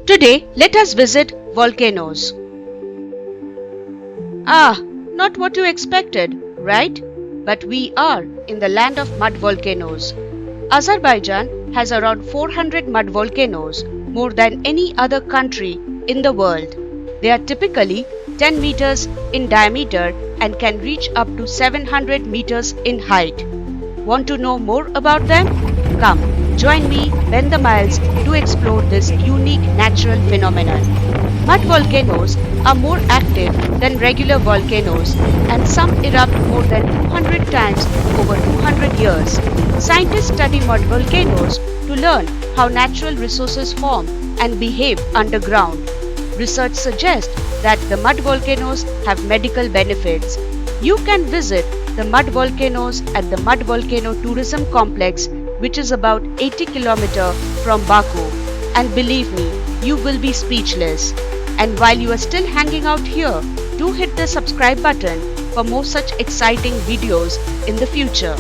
Today, let us visit volcanoes. Not what you expected, right? But we are in the land of mud volcanoes. Azerbaijan has around 400 mud volcanoes, more than any other country in the world. They are typically 10 meters in diameter and can reach up to 700 meters in height. Want to know more about them? Come, join me, bend the miles to explore this unique natural phenomenon. Mud volcanoes are more active than regular volcanoes and some erupt more than 200 times over 200 years. Scientists study mud volcanoes to learn how natural resources form and behave underground. Research suggests that the mud volcanoes have medical benefits. You can visit the mud volcanoes at the Mud Volcano Tourism Complex, which is about 80 km from Baku. And believe me, you will be speechless. And while you are still hanging out here, do hit the subscribe button for more such exciting videos in the future.